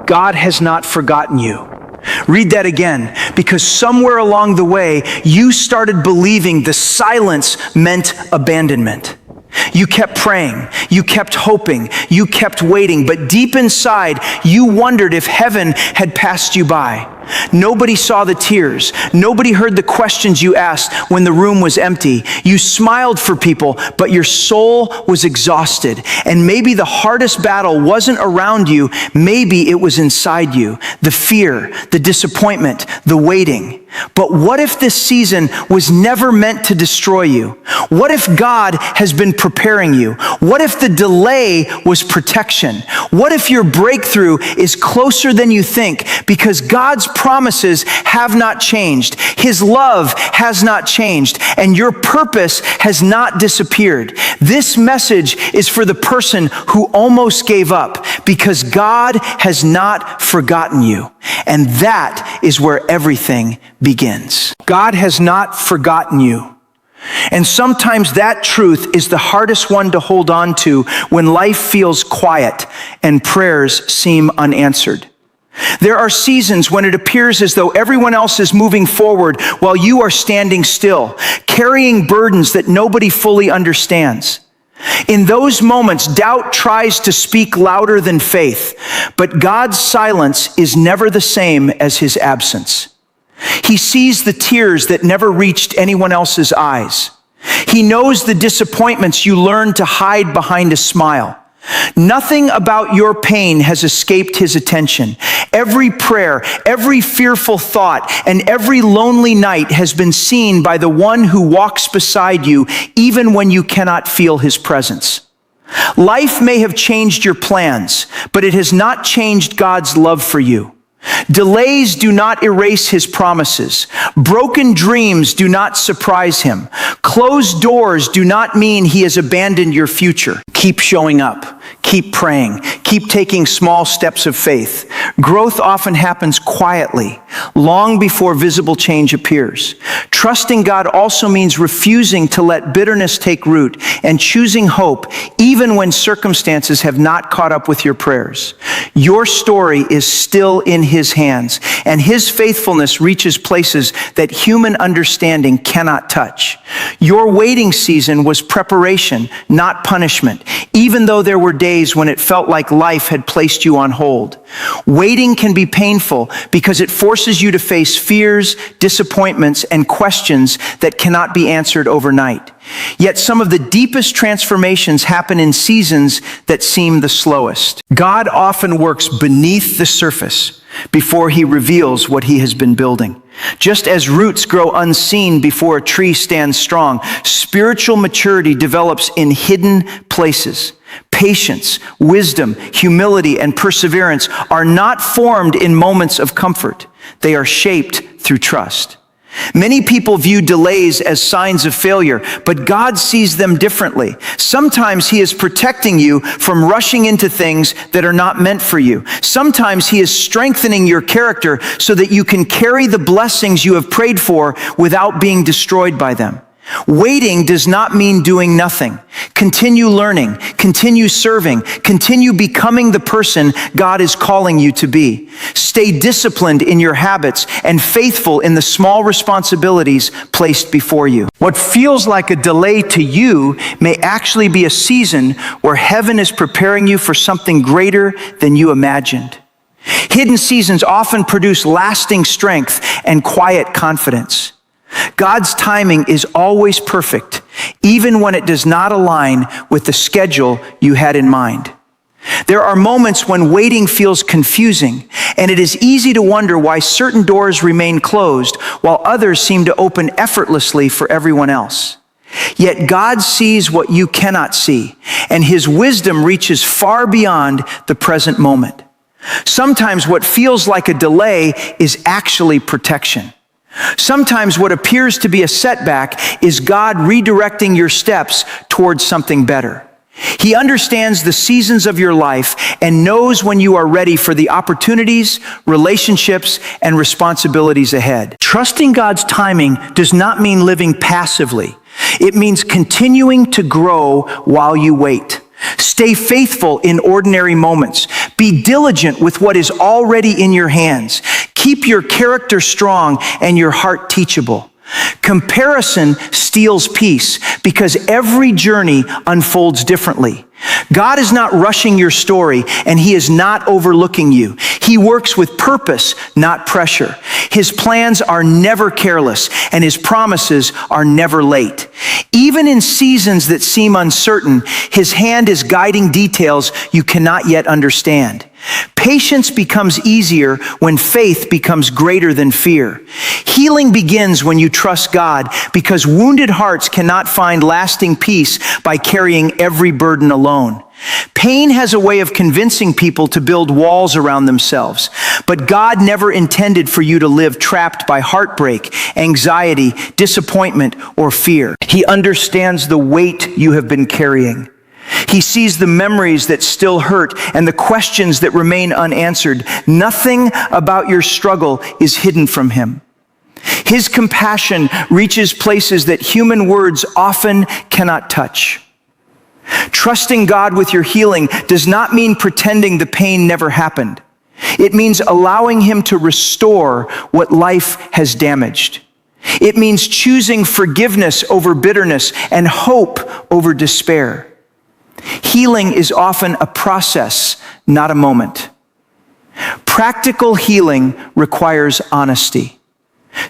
God has not forgotten you. Read that again, because somewhere along the way, you started believing the silence meant abandonment. You kept praying, you kept hoping, you kept waiting, but deep inside, you wondered if heaven had passed you by. Nobody saw the tears. Nobody heard the questions you asked when the room was empty. You smiled for people, but your soul was exhausted. And maybe the hardest battle wasn't around you, maybe it was inside you. The fear, the disappointment, the waiting. But what if this season was never meant to destroy you? What if God has been preparing you? What if the delay was protection? What if your breakthrough is closer than you think because God's promises have not changed, His love has not changed, and your purpose has not disappeared? This message is for the person who almost gave up, because God has not forgotten you. And that is where everything begins. God has not forgotten you. And sometimes that truth is the hardest one to hold on to when life feels quiet and prayers seem unanswered. There are seasons when it appears as though everyone else is moving forward while you are standing still, carrying burdens that nobody fully understands. In those moments, doubt tries to speak louder than faith, but God's silence is never the same as His absence. He sees the tears that never reached anyone else's eyes. He knows the disappointments you learned to hide behind a smile. Nothing about your pain has escaped His attention. Every prayer, every fearful thought, and every lonely night has been seen by the one who walks beside you, even when you cannot feel His presence. Life may have changed your plans, but it has not changed God's love for you. Delays do not erase His promises. Broken dreams do not surprise Him. Closed doors do not mean He has abandoned your future. Keep showing up. Keep praying. Keep taking small steps of faith. Growth often happens quietly, long before visible change appears. Trusting God also means refusing to let bitterness take root and choosing hope even when circumstances have not caught up with your prayers. Your story is still in His hands, and His faithfulness reaches places that human understanding cannot touch. Your waiting season was preparation, not punishment, even though there were days when it felt like life had placed you on hold. Waiting can be painful because it forces you to face fears, disappointments, and questions that cannot be answered overnight. Yet some of the deepest transformations happen in seasons that seem the slowest. God often works beneath the surface before He reveals what He has been building. Just as roots grow unseen before a tree stands strong, spiritual maturity develops in hidden places. Patience, wisdom, humility, and perseverance are not formed in moments of comfort. They are shaped through trust. Many people view delays as signs of failure, but God sees them differently. Sometimes He is protecting you from rushing into things that are not meant for you. Sometimes He is strengthening your character so that you can carry the blessings you have prayed for without being destroyed by them. Waiting does not mean doing nothing. Continue learning, continue serving, continue becoming the person God is calling you to be. Stay disciplined in your habits and faithful in the small responsibilities placed before you. What feels like a delay to you may actually be a season where heaven is preparing you for something greater than you imagined. Hidden seasons often produce lasting strength and quiet confidence. God's timing is always perfect, even when it does not align with the schedule you had in mind. There are moments when waiting feels confusing, and it is easy to wonder why certain doors remain closed while others seem to open effortlessly for everyone else. Yet God sees what you cannot see, and His wisdom reaches far beyond the present moment. Sometimes what feels like a delay is actually protection. Sometimes what appears to be a setback is God redirecting your steps towards something better. He understands the seasons of your life and knows when you are ready for the opportunities, relationships, and responsibilities ahead. Trusting God's timing does not mean living passively. It means continuing to grow while you wait. Stay faithful in ordinary moments. Be diligent with what is already in your hands. Keep your character strong and your heart teachable. Comparison steals peace because every journey unfolds differently. God is not rushing your story, and He is not overlooking you. He works with purpose, not pressure. His plans are never careless, and His promises are never late. Even in seasons that seem uncertain, His hand is guiding details you cannot yet understand. Patience becomes easier when faith becomes greater than fear. Healing begins when you trust God, because wounded hearts cannot find lasting peace by carrying every burden alone. Pain has a way of convincing people to build walls around themselves, but God never intended for you to live trapped by heartbreak, anxiety, disappointment, or fear. He understands the weight you have been carrying. He sees the memories that still hurt and the questions that remain unanswered. Nothing about your struggle is hidden from Him. His compassion reaches places that human words often cannot touch. Trusting God with your healing does not mean pretending the pain never happened. It means allowing Him to restore what life has damaged. It means choosing forgiveness over bitterness and hope over despair. Healing is often a process, not a moment. Practical healing requires honesty.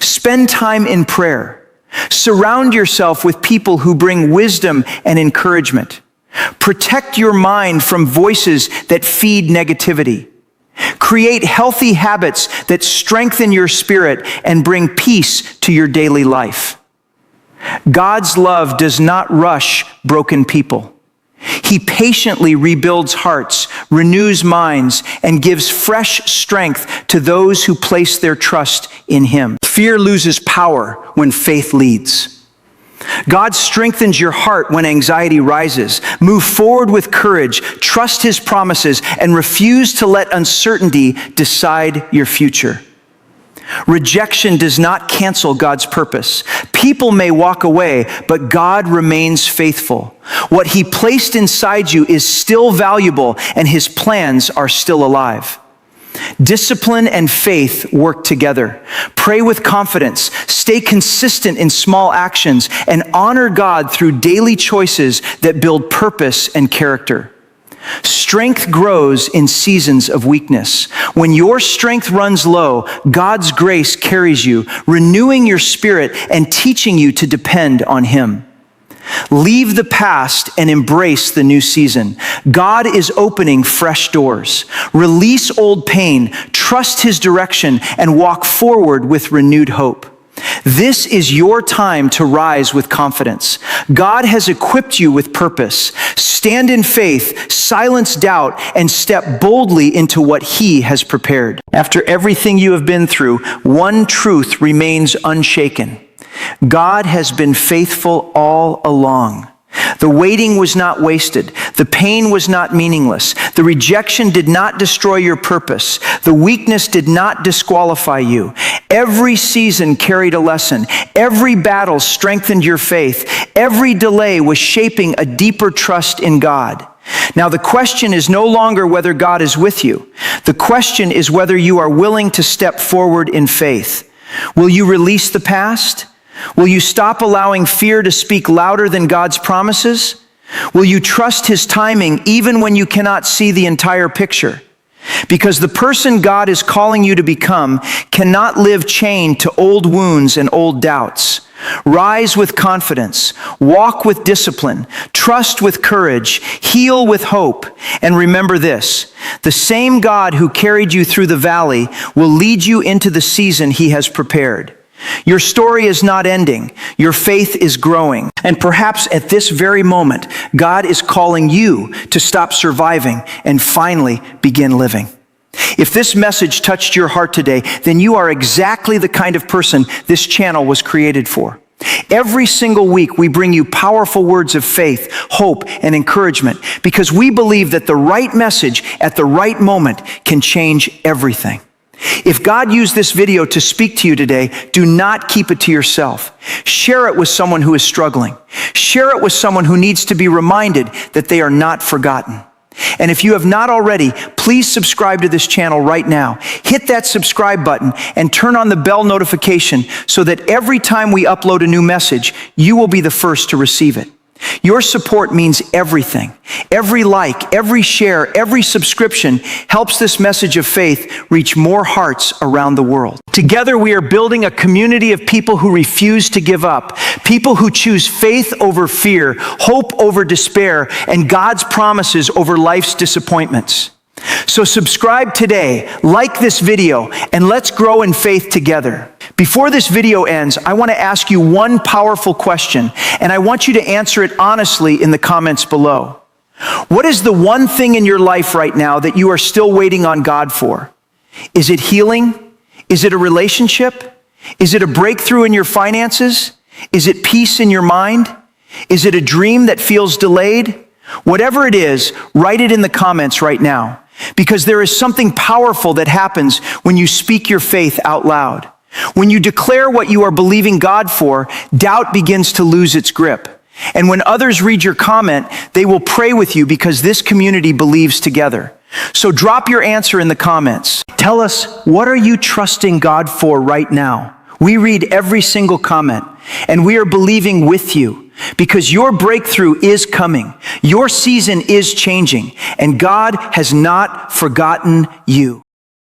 Spend time in prayer. Surround yourself with people who bring wisdom and encouragement. Protect your mind from voices that feed negativity. Create healthy habits that strengthen your spirit and bring peace to your daily life. God's love does not rush broken people. He patiently rebuilds hearts, renews minds, and gives fresh strength to those who place their trust in Him. Fear loses power when faith leads. God strengthens your heart when anxiety rises. Move forward with courage, trust His promises, and refuse to let uncertainty decide your future. Rejection does not cancel God's purpose. People may walk away, but God remains faithful. What He placed inside you is still valuable, and His plans are still alive. Discipline and faith work together. Pray with confidence, stay consistent in small actions, and honor God through daily choices that build purpose and character. Strength grows in seasons of weakness. When your strength runs low, God's grace carries you, renewing your spirit and teaching you to depend on Him. Leave the past and embrace the new season. God is opening fresh doors. Release old pain, trust His direction, and walk forward with renewed hope. This is your time to rise with confidence. God has equipped you with purpose. Stand in faith, silence doubt, and step boldly into what He has prepared. After everything you have been through, one truth remains unshaken. God has been faithful all along. The waiting was not wasted. The pain was not meaningless. The rejection did not destroy your purpose. The weakness did not disqualify you. Every season carried a lesson. Every battle strengthened your faith. Every delay was shaping a deeper trust in God. Now the question is no longer whether God is with you. The question is whether you are willing to step forward in faith. Will you release the past? Will you stop allowing fear to speak louder than God's promises? Will you trust His timing even when you cannot see the entire picture? Because the person God is calling you to become cannot live chained to old wounds and old doubts. Rise with confidence, walk with discipline, trust with courage, heal with hope, and remember this: the same God who carried you through the valley will lead you into the season He has prepared. Your story is not ending. Your faith is growing. And perhaps at this very moment, God is calling you to stop surviving and finally begin living. If this message touched your heart today, then you are exactly the kind of person this channel was created for. Every single week, we bring you powerful words of faith, hope, and encouragement because we believe that the right message at the right moment can change everything. If God used this video to speak to you today, do not keep it to yourself. Share it with someone who is struggling. Share it with someone who needs to be reminded that they are not forgotten. And if you have not already, please subscribe to this channel right now. Hit that subscribe button and turn on the bell notification so that every time we upload a new message, you will be the first to receive it. Your support means everything. Every like, every share, every subscription helps this message of faith reach more hearts around the world. Together we are building a community of people who refuse to give up, people who choose faith over fear, hope over despair, and God's promises over life's disappointments. So subscribe today, like this video, and let's grow in faith together. Before this video ends, I want to ask you one powerful question, and I want you to answer it honestly in the comments below. What is the one thing in your life right now that you are still waiting on God for? Is it healing? Is it a relationship? Is it a breakthrough in your finances? Is it peace in your mind? Is it a dream that feels delayed? Whatever it is, write it in the comments right now, because there is something powerful that happens when you speak your faith out loud. When you declare what you are believing God for, doubt begins to lose its grip. And when others read your comment, they will pray with you because this community believes together. So drop your answer in the comments. Tell us, what are you trusting God for right now? We read every single comment, and we are believing with you because your breakthrough is coming. Your season is changing, and God has not forgotten you.